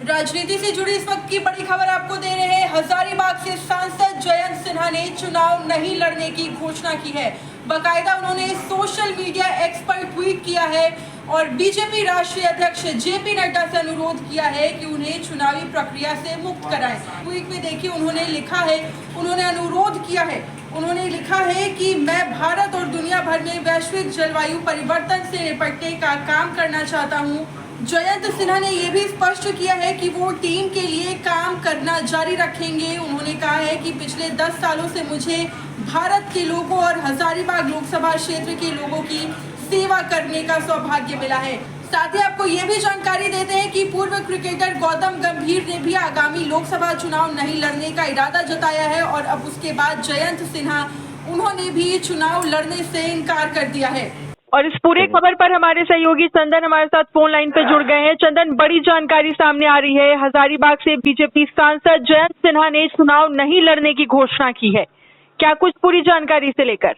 राजनीति से जुड़ी इस वक्त की बड़ी खबर आपको दे रहे हैं। हजारीबाग से सांसद जयंत सिन्हा ने चुनाव नहीं लड़ने की घोषणा की है। बाकायदा उन्होंने सोशल मीडिया एक्स पर ट्वीट किया है और बीजेपी राष्ट्रीय अध्यक्ष जेपी नड्डा से अनुरोध किया है कि उन्हें चुनावी प्रक्रिया से मुक्त कराएं। ट्वीट में देखिए उन्होंने लिखा है, उन्होंने अनुरोध किया है, उन्होंने लिखा है कि मैं भारत और दुनिया भर में वैश्विक जलवायु परिवर्तन से निपटने का काम करना चाहता हूं। जयंत सिन्हा ने यह भी स्पष्ट किया है कि वो टीम के लिए काम करना जारी रखेंगे। उन्होंने कहा है कि पिछले 10 सालों से मुझे भारत के लोगों और हजारीबाग लोकसभा क्षेत्र के लोगों की सेवा करने का सौभाग्य मिला है। साथ ही आपको ये भी जानकारी देते हैं कि पूर्व क्रिकेटर गौतम गंभीर ने भी आगामी लोकसभा चुनाव नहीं लड़ने का इरादा जताया है और अब उसके बाद जयंत सिन्हा उन्होंने भी चुनाव लड़ने से इनकार कर दिया है। और इस पूरे खबर पर हमारे सहयोगी चंदन हमारे साथ फोन लाइन पे जुड़ गए हैं। चंदन, बड़ी जानकारी सामने आ रही है। हजारीबाग से बीजेपी सांसद जयंत सिन्हा ने चुनाव नहीं लड़ने की घोषणा की है। क्या कुछ पूरी जानकारी से लेकर?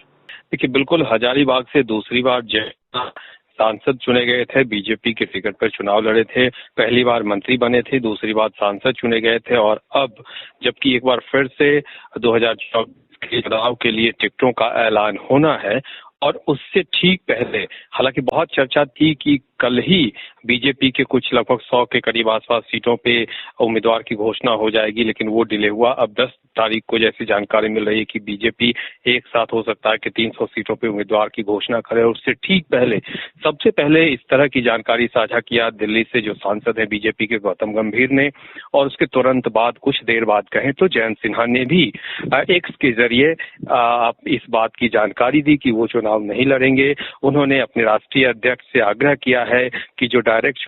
देखिए, बिल्कुल हजारीबाग से दूसरी बार जयंत सांसद चुने गए थे। बीजेपी के टिकट पर चुनाव लड़े थे। पहली बार मंत्री बने थे, दूसरी बार सांसद चुने गए थे और अब जबकि एक बार फिर से 2024 के चुनाव के लिए टिकटों का ऐलान होना है और उससे ठीक पहले हालांकि बहुत चर्चा थी कि कल ही बीजेपी के कुछ लगभग 100 के करीब आसपास सीटों पे उम्मीदवार की घोषणा हो जाएगी, लेकिन वो डिले हुआ। अब 10 तारीख को जैसी जानकारी मिल रही है कि बीजेपी एक साथ हो सकता है कि 300 सीटों पे उम्मीदवार की घोषणा करे। और उससे ठीक पहले सबसे पहले इस तरह की जानकारी साझा किया दिल्ली से जो सांसद है बीजेपी के गौतम गंभीर ने, और उसके तुरंत बाद कुछ देर बाद कहें तो जयंत सिन्हा ने भी एक्स के जरिए इस बात की जानकारी दी कि वो चुनाव नहीं लड़ेंगे। उन्होंने अपने राष्ट्रीय अध्यक्ष से आग्रह किया है कि जो डायरेक्ट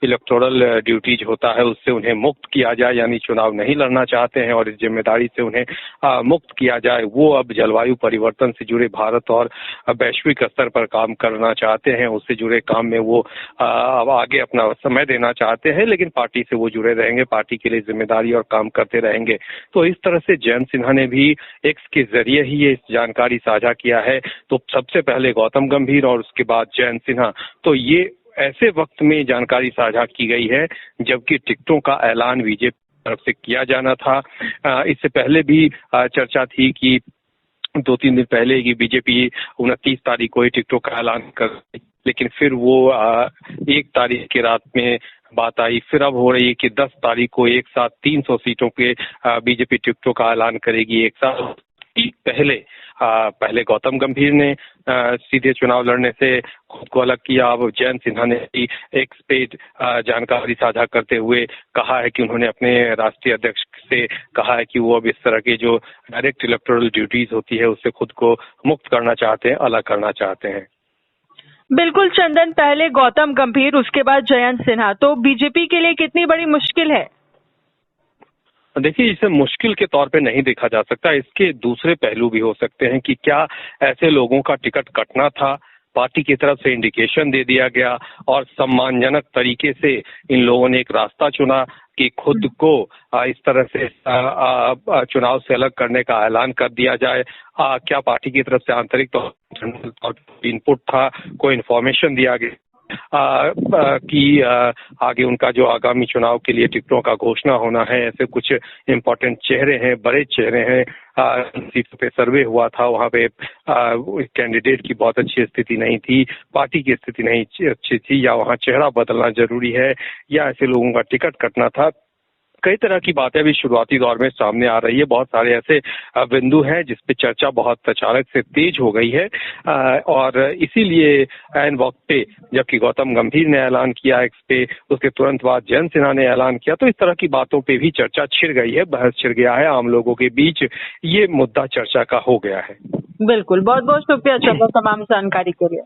इलेक्टोरल ड्यूटीज होता है उससे उन्हें मुक्त किया जाए, यानी चुनाव नहीं लड़ना चाहते हैं और इस जिम्मेदारी से उन्हें मुक्त किया जाए। वो अब जलवायु परिवर्तन से जुड़े भारत और वैश्विक स्तर पर काम करना चाहते हैं, उससे जुड़े काम में वो अब आगे अपना समय देना चाहते हैं, लेकिन पार्टी से वो जुड़े रहेंगे, पार्टी के लिए जिम्मेदारी और काम करते रहेंगे। तो इस तरह से जयंत सिन्हा ने भी एक्स के जरिए ही ये जानकारी साझा किया है। तो सबसे पहले गौतम गंभीर और उसके बाद जयंत सिन्हा। तो ये ऐसे वक्त में जानकारी साझा की गई है जबकि टिकटों का ऐलान बीजेपी तरफ से किया जाना था। इससे पहले भी चर्चा थी कि 2-3 दिन पहले कि बीजेपी 29 तारीख को ही टिकटों का ऐलान कर, लेकिन फिर वो 1 तारीख की रात में बात आई। फिर अब हो रही है कि 10 तारीख को एक साथ 300 सीटों के बीजेपी टिकटों का ऐलान करेगी। एक साथ पहले गौतम गंभीर ने सीधे चुनाव लड़ने से खुद को अलग किया। अब जयंत सिन्हा ने एक्स पे जानकारी साझा करते हुए कहा है कि उन्होंने अपने राष्ट्रीय अध्यक्ष से कहा है कि वो अब इस तरह के जो डायरेक्ट इलेक्टोरल ड्यूटीज होती है उससे खुद को मुक्त करना चाहते हैं, अलग करना चाहते हैं। बिल्कुल चंदन, पहले गौतम गंभीर उसके बाद जयंत सिन्हा, तो बीजेपी के लिए कितनी बड़ी मुश्किल है? देखिए, इसे मुश्किल के तौर पे नहीं देखा जा सकता। इसके दूसरे पहलू भी हो सकते हैं कि क्या ऐसे लोगों का टिकट कटना था, पार्टी की तरफ से इंडिकेशन दे दिया गया और सम्मानजनक तरीके से इन लोगों ने एक रास्ता चुना कि खुद को इस तरह से चुनाव से अलग करने का ऐलान कर दिया जाए। क्या पार्टी की तरफ से आंतरिक तौर पर इनपुट था, कोई इन्फॉर्मेशन दिया गया कि आगे उनका जो आगामी चुनाव के लिए टिकटों का घोषणा होना है। ऐसे कुछ इम्पोर्टेंट चेहरे हैं, बड़े चेहरे हैं। सीटों पे सर्वे हुआ था, वहाँ पे कैंडिडेट की बहुत अच्छी स्थिति नहीं थी, पार्टी की स्थिति नहीं अच्छी थी, या वहाँ चेहरा बदलना जरूरी है, या ऐसे लोगों का टिकट कटना था। कई तरह की बातें भी शुरुआती दौर में सामने आ रही है। बहुत सारे ऐसे बिंदु हैं जिसपे चर्चा बहुत अचानक से तेज हो गई है और इसीलिए ऐन वक्त पे जबकि गौतम गंभीर ने ऐलान किया एक्स पे, उसके तुरंत बाद जयंत सिन्हा ने ऐलान किया, तो इस तरह की बातों पे भी चर्चा छिड़ गई है, बहस छिड़ गया है आम लोगों के बीच। ये मुद्दा चर्चा का हो गया है। बिल्कुल, बहुत बहुत शुक्रिया चंदन तमाम जानकारी के लिए।